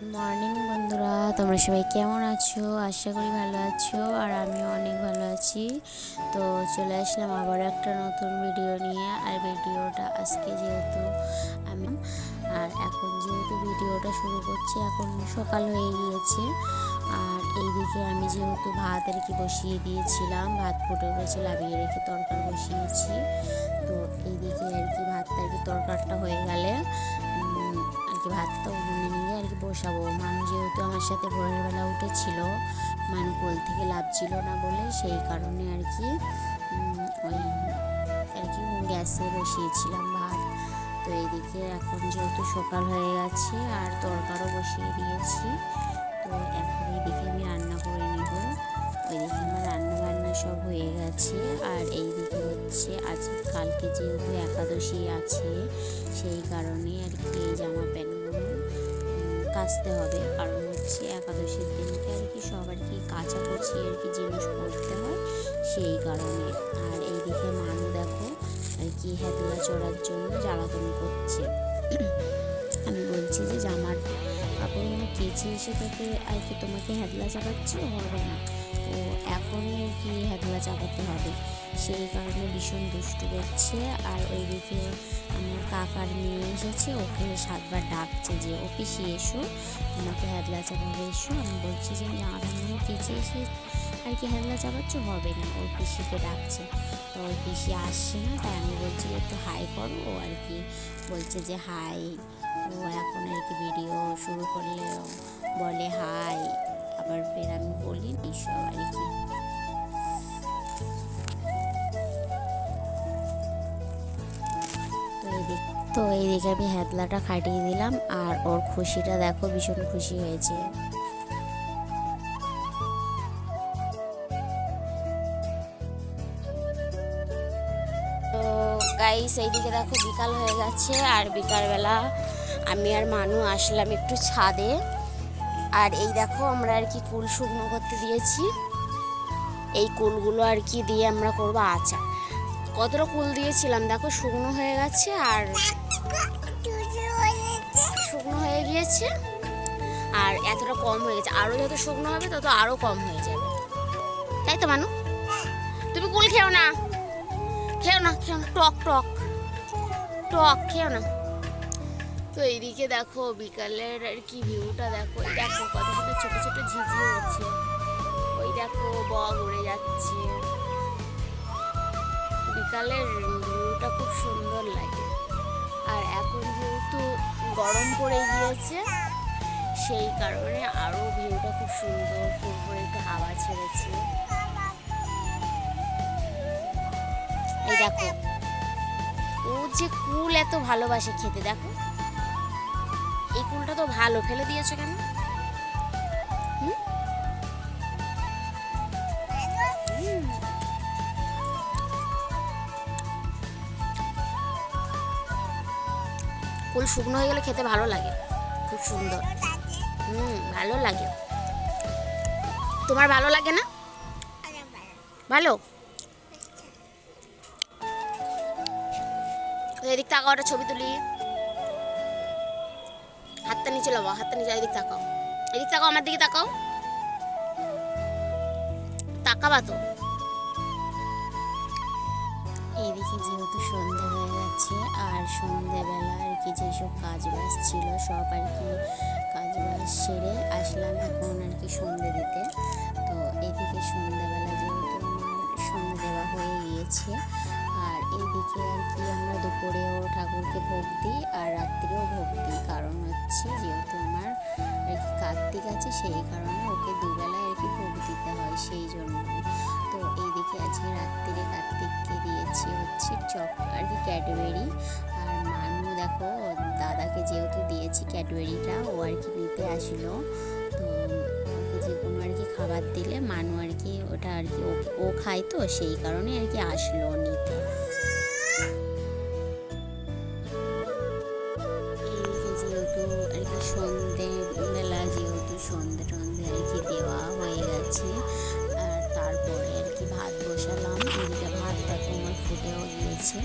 Morning বন্ধুরা, তোমরা সবাই কেমন আছো? আশা করি ভালো আছো, আর আমিও অনেক ভালো আছি। তো চলে আসলাম আবার একটা নতুন ভিডিও নিয়ে। আর ভিডিওটা আজকে যেহেতু আমি এখন যেহেতু ভিডিওটা শুরু করছি, এখন সকাল হয়ে গিয়েছে। আর এইদিকে আমি যেহেতু ভাত আর কি বসিয়ে দিয়েছিলাম, ভাত ফুটে উঠেছে, লাভিয়ে রেখে তরকারি বসিয়েছি। তো এইদিকে আর কি ভাতটা আর কি তরকারিটা হয়ে গেলে আর কি ভাতটা উনুনে নিয়ে আর কি বসাবো। মানু যেহেতু আমার সাথে ভোরের বেলা উঠেছিল, মানু কোল থেকে লাভছিল না বলে সেই কারণে আর কি ওই আর কি গ্যাসে বসিয়েছিলাম ভাত। তো এইদিকে এখন যেহেতু সকাল হয়ে গেছে আর তরকারও বসিয়ে দিয়েছি, তো এখন এইদিকে আমি রান্না করে নেব। ওইদিকে আমার রান্না বান্না সব হয়ে গেছে। আর এইদিকে হচ্ছে আজ কালকে যেহেতু একাদশী আছে, সেই কারণে আর কি এই জামা প্যান্টগুলো কাচতে হবে। কারণ হচ্ছে একাদশীর দিনকে আর কি সব আর কি কাচাকুচি আর কি জিনিস করতে হয়, সেই কারণে। আর এইদিকে মানু দেখো আর কি হেদলা চড়ার জন্য জ্বালাতনি করছে। আমি বলছি যে জামার কাপড়গুলো কেচে এসে তোকে আর কি তোমাকে হেদলা চাপাচ্ছি, হবে না, তো এখনই আর কি হেদলা চাপাতে হবে, সেই কারণে ভীষণ দুষ্টু করছে। আর ওইদিকে আমার কাকার মেয়ে এসেছে, ওকে 7বার ডাকছে যে ও পিসি এসো, আমাকে হেদলা চাপাবে এসো। আমি বলছি যে জামা প্যান্টগুলো কেচে এসে আর কি হেদলা চাপাচ্ছ, হবে না, ওই পিসিকে ডাকছে। তো ওই পিসি আসছে না, তাই আমি বলছি একটু হাই করো। ও আর কি বলছে যে হাই। ও এখন আর কি ভিডিও শুরু করলে বলে হাই, আবার ফের আমি বলি এইসব আর কি। তো এইদিকে আমি হেদলাটা খাটিয়ে দিলাম, আর ওর খুশিটা দেখো, ভীষণ খুশি হয়েছে। তো গাইস, এইদিকে দেখো বিকাল হয়ে গেছে, আর বিকালবেলা আমি আর মানু আসলাম একটু ছাদে। আর এই দেখো আমরা আর কি কুল শুকনো করতে দিয়েছি, এই কুলগুলো আর কি দিয়ে আমরা করবো আচার। কতটা কুল দিয়েছিলাম দেখো, শুকনো হয়ে গেছে, আর শুকনো হয়ে গিয়েছে, আর এতটা কম হয়ে গেছে। আরও যত শুকনো হবে তত আরও কম হয়ে যাবে, তাই তো মানু? তুমি কুল খেও না, খেও না, খেও না, টক টক টক, খেও না। তো এইদিকে দেখো বিকালের আর কি ভিউটা দেখো, এই দেখো কত সুন্দর ছোট ছোট ঝিঝি হচ্ছে, ওই দেখো বক উড়ে যাচ্ছে। বিকালের ভিউটা খুব সুন্দর লাগে। আর এখন যেহেতু গরম পড়ে গিয়েছে, সেই কারণে আরও ভিউটা খুব সুন্দর, ফুরফুরে একটু হাওয়া ছেড়েছে। এই দেখো ও যে কুল এত ভালোবাসে খেতে, দেখো এই কুলটা তো ভালো, ফেলে দিয়েছো কেন? কুল শুকনো হয়ে গেলে খেতে ভালো লাগে, খুব সুন্দর। ভালো লাগে। তোমার ভালো লাগে না? ভালো। এদিক তাকাও, একটা ছবি তুলি। হাতটা নিচে লাগাও, হাতটা নিচে, এদিক তাকাও, এদিক তাকাও, আমার দিকে তাকাও, তাকাবা তো। এইদিকে যেহেতু সন্ধে হয়ে গেছে, আর সন্ধেবেলা আর কি যেসব কাজ বাজ ছিল সব আর কি কাজ বাজ সেরে আসলাম এখন আর কি সন্ধে দিতে। তো এদিকে সন্ধেবেলা যেহেতু আমার সন্ধে দেওয়া হয়ে গিয়েছে, আর এইদিকে আর কি আমরা দুপুরেও ঠাকুরকে ভোগ দিই আর রাত্রিরেও ভোগ দিই। কারণ হচ্ছে যেহেতু আমার আর কি কার্তিক আছে, সেই কারণে ওকে দুবেলায় আর কি ভোগ দিতে হয়, সেই জন্যই। তো এইদিকে আজকে রাত্রিরে কার্তিককে দিয়েছি হচ্ছে চক আর কি ক্যাডবেরি। আর মানু দেখো দাদাকে যেহেতু দিয়েছি ক্যাডবেরিটা, ও আর কি নিতে আসলো। তো ওকে যে কোনো আর কি খাবার দিলে মানু আর কি ওটা আর কি ও খায়, তো সেই কারণে আর কি আসলো নিতে। এইদিকে যেহেতু আর কি সন্ধেবেলা যেহেতু সন্ধে টন্ধে আর কি দেওয়া হয়ে গেছে, আর তারপরে আর কি ভাত বসালাম। এইদিকে ভাতটা তোমার ফুটেও গিয়েছে।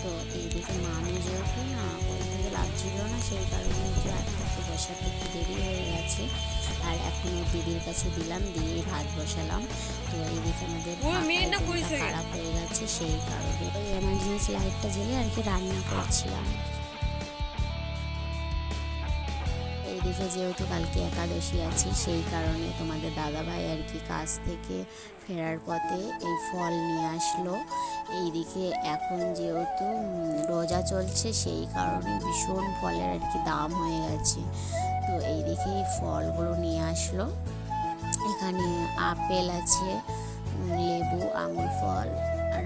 তো এইদিকে মানু যেহেতু না ওই থেকে লাভ ছিল না, সেই কারণে একটু ভাতটা একটু বসাতে একটু দেরি হয়ে গেছে। গেছে। আর এখন ওর দিদির কাছে দিলাম, দিয়ে ভাত বসালাম। তো এইদিকে আমাদের খারাপ হয়ে গেছে, সেই কারণে ওই এমার্জেন্সি লাইটটা জ্বেলে আর কি রান্না করছিলাম। এইদিকে যেহেতু কালকে একাদশী আছে, সেই কারণে তোমাদের দাদাভাই আর কি কাজ থেকে ফেরার পথে এই ফল নিয়ে আসলো। এইদিকে এখন যেহেতু রোজা চলছে, সেই কারণে ভীষণ ফলের আর কি দাম হয়ে গেছে। তো এইদিকে এই ফলগুলো নিয়ে আসলো। এখানে আপেল আছে, লেবু, আঙুর ফল,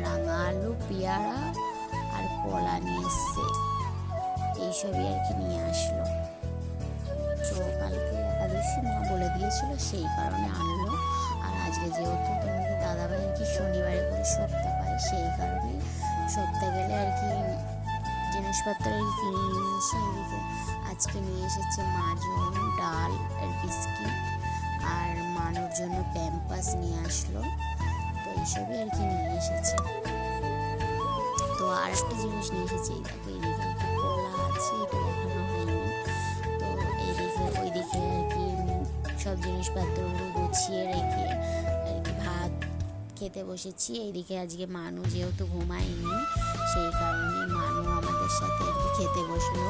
রাঙা আলু, পেয়ারা আর কলা নিয়ে এসছে। এইসবই আর কি নিয়ে আসলো। তো কালকে একাদশী মা বলে দিয়েছিল, সেই কারণে আনলো। আর আজকে যেহেতু তোমাদের দাদাভাই আর কি শনিবারে করে সপ্তাহ পায়, সেই কারণে সপ্তাহ গেলে আর কি জিনিসপত্র আর কি কিনে নিয়ে এসে এদিকে আজকে নিয়ে এসেছে মাজন, ডাল আর বিস্কিট, আর মানুর জন্য প্যাম্পাস নিয়ে আসলো। তো এইসবই আর কি নিয়ে এসেছে। তো আর একটা জিনিস নিয়ে এসেছে, এই দেখো এইদিকে আর কি কলা আছে, এটা দেখানো হয়নি। তো এইদিকে ওইদিকে আর কি সব জিনিসপত্রগুলো গুছিয়ে রেখে আর কি ভাত খেতে বসেছি। এইদিকে আজকে মানু যেহেতু ঘুমায়নি, সেই কারণে মানু আমাদের সাথে আর কি খেতে বসলো।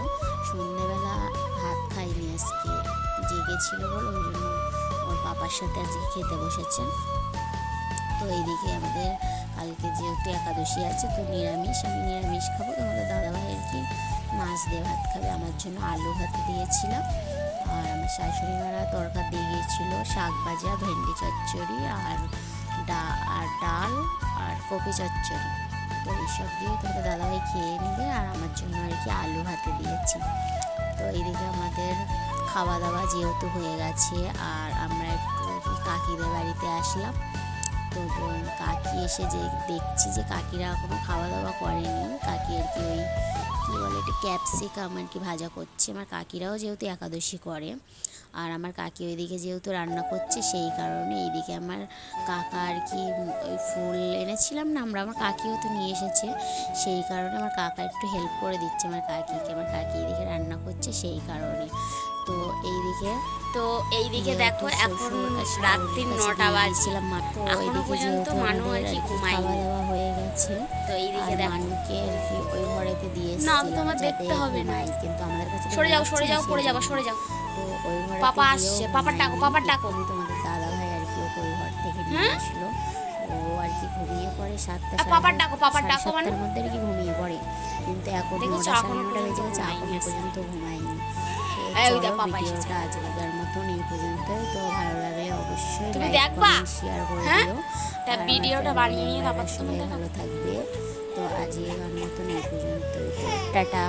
সন্ধ্যেবেলা ভাত খাইনি, আজকে জেগেছিল বলে ওই জন্য ওর পাপার সাথে আজকে খেতে বসেছে। তো এইদিকে আমাদের কালকে যেহেতু একাদশী আছে, তো নিরামিষ, আমি নিরামিষ খাবো। তোমাদের দাদাভাই আর কি মাছ দিয়ে ভাত খাবে, আমার জন্য আলু ভাত দিয়েছিলাম। আর আমার শাশুড়ি মারা তরকারি দিয়ে গিয়েছিল, শাক ভাজা, ভেন্ডি চচ্চড়ি আর ডাল আর কপি চচ্চড়ি। তো এইসব দিয়ে তোমাদের দাদাভাই খেয়ে নেবে, আর আমার জন্য আর কি আলু ভাতে দিয়েছি। তো এইদিকে আমাদের খাওয়া দাওয়া যেহেতু হয়ে গেছে, আর আমরা একটু কাকিদের বাড়িতে আসলাম। তো কাকি এসে যে দেখছি যে কাকিরা এখনও খাওয়া দাওয়া করেনি। কাকি আর কি ওই কী বলে, এটা ক্যাপসিকাম আর কি ভাজা করছে। আমার কাকিরাও যেহেতু একাদশী করে, আর আমার কাকি ওইদিকে যেহেতু রান্না করছে, সেই কারণে এইদিকে আমার কাকা আর কি ওই ফুল এনেছিলাম না আমরা, আমার কাকিও তো নিয়ে এসেছে, সেই কারণে আমার কাকা একটু হেল্প করে দিচ্ছে আমার কাকিকে। আমার কাকি এইদিকে রান্না করছে, সেই কারণে। তো এইদিকে দেখো এখন রাত্রি 9টা বাজছিলাম, এখনো পর্যন্ত মানু আর কি ঘুমায়, খাওয়া দাওয়া হয়ে গেছে। তো এইদিকে মানুকে আর কি ওই ঘরেতে দিয়ে এসেছি। না তোমার দেখতে হবে না, কিন্তু আমাদের কাছে সরে যাও পড়ে যাও। তো ওই ঘরে পাপা আসছে, পাপার ডাকো। তোমাদের দাদাভাই আর কি ওই ঘর থেকে নিয়ে আসলো। ও আর কি ঘুমিয়ে পড়ে 7টা, পাপার ডাকো মানে মধ্যে আর কি ঘুমিয়ে পড়ে, কিন্তু এখন 9টা বেজে গেছে, এখনো পর্যন্ত ঘুমায়নি। ভিডিওটা আজকের মতন এই পর্যন্তই। তো ভালো লাগলে অবশ্যই লাইক কমেন্ট শেয়ার করে দিও, ভিডিওটা বানিয়ে নিয়ে ভালো থাকবে। তো আজকের মতন এই পর্যন্তই, টাটা।